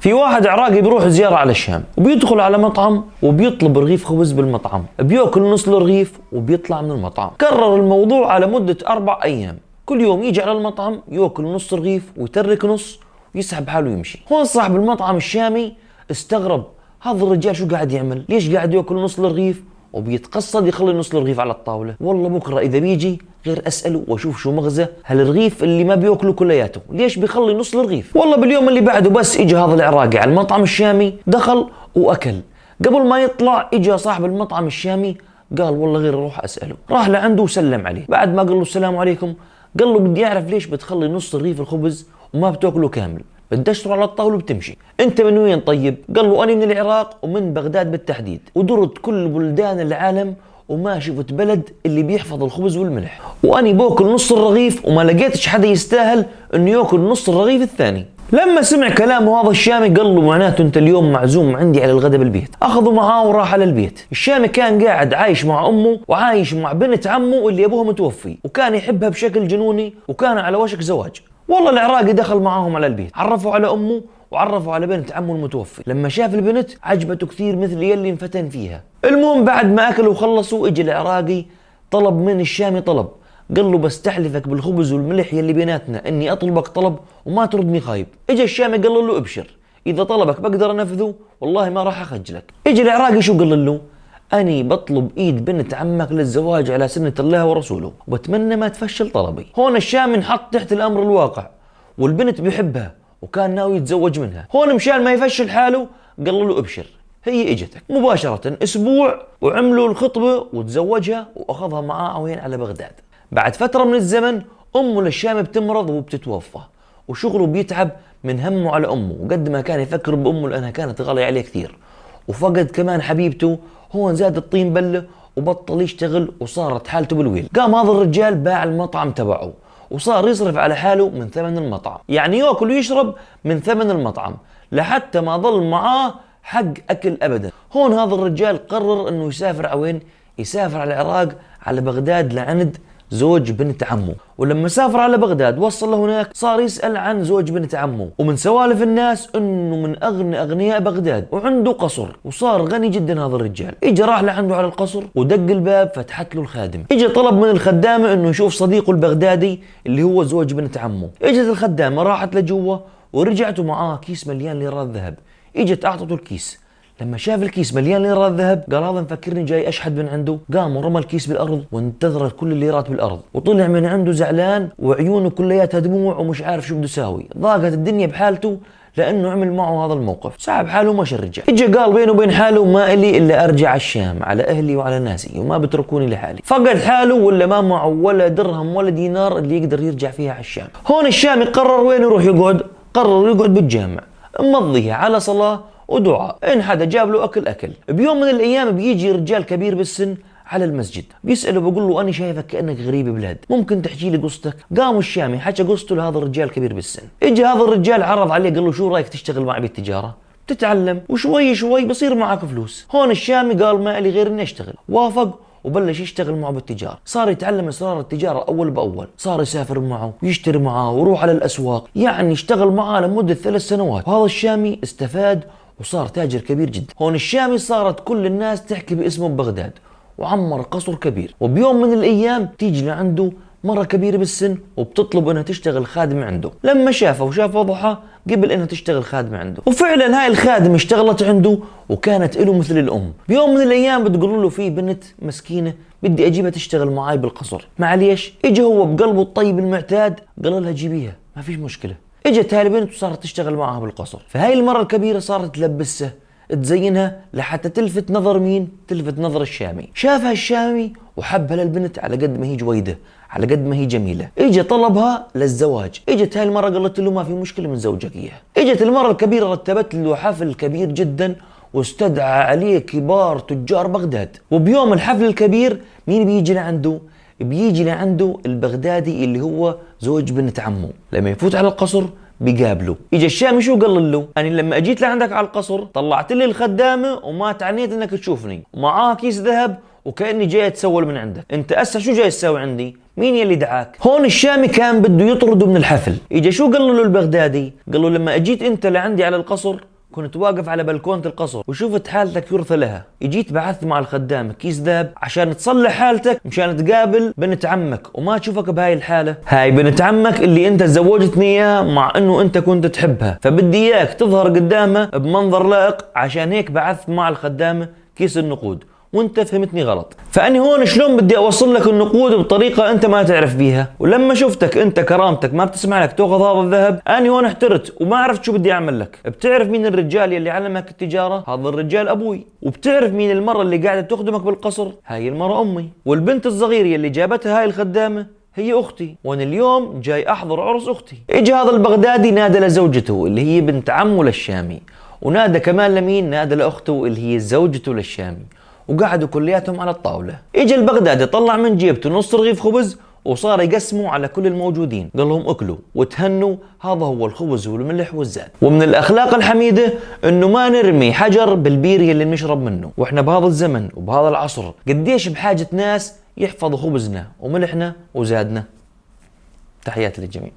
في واحد عراقي بيروح زيارة على الشام وبيدخل على مطعم وبيطلب رغيف خبز بالمطعم، بياكل نص الرغيف وبيطلع من المطعم. كرر الموضوع على مدة 4 أيام، كل يوم يجي على المطعم ياكل نص رغيف ويترك نص ويسحب حاله ويمشي. هون صاحب المطعم الشامي استغرب، هذا الرجال شو قاعد يعمل؟ ليش قاعد ياكل نص الرغيف وبيتقصد يخلي نص الرغيف على الطاولة؟ والله بكرة إذا بيجي غير أسأله وأشوف شو مغزى هالرغيف اللي ما بياكله كلياته، ليش بيخلي نص الرغيف؟ والله باليوم اللي بعده بس إجا هذا العراقي على المطعم الشامي، دخل وأكل. قبل ما يطلع إجا صاحب المطعم الشامي قال والله غير أروح أسأله. راح لعنده وسلم عليه، بعد ما قال له السلام عليكم قال له بدي أعرف ليش بتخلي نص رغيف الخبز وما بتاكله كامل، بتدشره على الطاولة وبتمشي. انت من وين طيب؟ قال له انا من العراق ومن بغداد بالتحديد، ودرت كل بلدان العالم وما شفت بلد اللي بيحفظ الخبز والملح، واني باكل نص الرغيف وما لقيتش حدا يستاهل انه ياكل نص الرغيف الثاني. لما سمع كلامه هذا الشامي قال له معناته انت اليوم معزوم عندي على الغداء بالبيت. اخذه معاه وراح على البيت. الشامي كان قاعد عايش مع امه وعايش مع بنت عمه اللي ابوها متوفي، وكان يحبها بشكل جنوني وكان على وشك زواج. والله العراقي دخل معاهم على البيت، عرفوا على امه وعرفوا على بنت عمه المتوفي. لما شاف البنت عجبته كثير مثل يلي انفتن فيها. المهم بعد ما اكلوا وخلصوا اجى العراقي طلب من الشامي طلب، قال له بستحلفك بالخبز والملح يلي بيناتنا اني اطلبك طلب وما تردني خايب. اجى الشامي قال له ابشر، اذا طلبك بقدر انفذه والله ما راح اخجلك. اجى العراقي شو قال له؟ أني بطلب إيد بنت عمك للزواج على سنة الله ورسوله وبتمنى ما تفشل طلبي. هون الشامي انحط تحت الأمر الواقع، والبنت بيحبها وكان ناوي يتزوج منها. هون مشان ما يفشل حاله قال له ابشر، هي اجتك. مباشرة أسبوع وعملوا الخطبة وتزوجها وأخذها معاه وين على بغداد. بعد فترة من الزمن أمه للشامي بتمرض وبتتوفى، وشغله بيتعب من همه على أمه، وقد ما كان يفكر بأمه لأنها كانت غالية عليه كثير، وفقد كمان حبيبته. هون زاد الطين بلة وبطل يشتغل وصارت حالته بالويل. قام هذا الرجال باع المطعم تبعه وصار يصرف على حاله من ثمن المطعم، يعني ياكل ويشرب من ثمن المطعم لحتى ما ظل معاه حق أكل أبدا. هون هذا الرجال قرر أنه يسافر على وين؟ يسافر على العراق، على بغداد لعند زوج بنت عمه. ولما سافر على بغداد وصل لهناك صار يسأل عن زوج بنت عمه، ومن سوالف الناس انه من اغنى اغنياء بغداد وعنده قصر وصار غني جدا. هذا الرجال اجى راح لعنده على القصر ودق الباب، فتحت له الخادم. اجى طلب من الخدامة انه يشوف صديقه البغدادي اللي هو زوج بنت عمه. اجت الخدامة راحت لجوا ورجعت معاه كيس مليان ليرات ذهب. اجت اعطته الكيس، لما شاف الكيس مليان ليرات ذهب قال هذا مفكرني جاي اشحد من عنده. قام ورمى الكيس بالارض وانتظر كل الليرات بالارض، وطلع من عنده زعلان وعيونه كلياتها دموع ومش عارف شو بده يساوي. ضاقت الدنيا بحالته لانه عمل معه هذا الموقف. سحب حاله ومشى الرجال. اجى قال بينه وبين حاله ما الي الا ارجع الشام على اهلي وعلى ناسي وما بتركوني لحالي. فقد حاله ولا ما معه ولا درهم ولا دينار اللي يقدر يرجع فيها على الشام. هون الشامي قرر وين يروح يقعد؟ قرر يقعد بالجامع مضيها على صلاة ودعاء. إن حدا جاب له أكل. بيوم من الأيام بيجي رجال كبير بالسن على المسجد بيسأله بيقول له أنا شايفك كأنك غريب بلاد، ممكن تحكي لي قصتك؟ قام الشامي حكى قصته لهذا الرجال الكبير بالسن. إجا هذا الرجال عرض عليه قال له شو رأيك تشتغل معي بالتجارة؟ تتعلم وشوي شوي بصير معك فلوس. هون الشامي قال ما لي غير إني أشتغل. وافق وبلش يشتغل معه بالتجارة. صار يتعلم اسرار التجارة اول باول، صار يسافر معه ويشتري معه ويروح على الاسواق، يعني اشتغل معه لمدة 3 سنوات. وهذا الشامي استفاد وصار تاجر كبير جدا. هون الشامي صارت كل الناس تحكي باسمه ببغداد وعمر قصر كبير. وبيوم من الايام تيجي لعنده مرة كبيرة بالسن وبتطلب انها تشتغل خادمة عنده. لما شافها وشاف وضعها قبل انها تشتغل خادمة عنده، وفعلا هاي الخادمة اشتغلت عنده وكانت له مثل الام. بيوم من الايام بتقول له في بنت مسكينة بدي اجيبها تشتغل معاي بالقصر. معليش. اجى هو بقلبه الطيب المعتاد قال لها جيبيها ما فيش مشكلة. اجت هاي البنت وصارت تشتغل معها بالقصر. فهاي المرة الكبيرة صارت تلبسها تزينها لحتى تلفت نظر مين؟ تلفت نظر الشامي. شافها الشامي وحبها للبنت على قد ما هي جويدة، على قد ما هي جميلة. اجى طلبها للزواج. اجت هاي المرة قالت له ما في مشكلة من زوجك اياها. اجت المرة الكبيرة رتبت له حفل كبير جدا واستدعى عليه كبار تجار بغداد. وبيوم الحفل الكبير مين بيجي لعنده؟ بيجي لعنده البغدادي اللي هو زوج بنت عمه. لما يفوت على القصر بيقابله. اجى الشامي شو قال له؟ انا لما اجيت لعندك على القصر طلعت لي الخدامة وما تعنيت انك تشوفني، ومعاه كيس ذهب وكأني جاي اتسول من عندك. انت هسه شو جاي تسوي عندي؟ مين يلي دعاك؟ هون الشامي كان بده يطرده من الحفل. اجا شو قال له البغدادي؟ قال له لما اجيت انت لعندي على القصر كنت واقف على بلكونة القصر وشفت حالتك يرثى لها، اجيت بعثت مع الخدام كيس ذهب عشان تصلح حالتك مشان تقابل بنت عمك وما تشوفك بهاي الحالة. هاي بنت عمك اللي انت تزوجتني اياه مع انه انت كنت تحبها، فبدي اياك تظهر قدامها بمنظر لائق، عشان هيك بعثت مع الخدامة كيس النقود وانت فهمتني غلط. فاني هون شلون بدي اوصل لك النقود بطريقه انت ما تعرف بيها؟ ولما شفتك انت كرامتك ما بتسمع لك تاخذ هذا الذهب، اني هون احترت وما عرفت شو بدي اعمل لك. بتعرف مين الرجال يلي علمك التجاره؟ هذا الرجال ابوي. وبتعرف مين المره اللي قاعده تخدمك بالقصر؟ هاي المره امي. والبنت الصغيره يلي جابتها هاي الخدامه هي اختي، وانا اليوم جاي احضر عرس اختي. اجى هذا البغدادي نادى لزوجته اللي هي بنت عمه للشامي، ونادى كمان لمين؟ نادى لاخته اللي هي زوجته للشامي، وقعدوا كلياتهم على الطاولة. اجى البغدادي طلع من جيبته نص رغيف خبز وصار يقسمه على كل الموجودين، قال لهم اكلوا وتهنوا، هذا هو الخبز والملح والزيت. ومن الاخلاق الحميدة انه ما نرمي حجر بالبير اللي بنشرب منه. واحنا بهذا الزمن وبهذا العصر قديش بحاجة ناس يحفظوا خبزنا وملحنا وزادنا. تحياتي للجميع.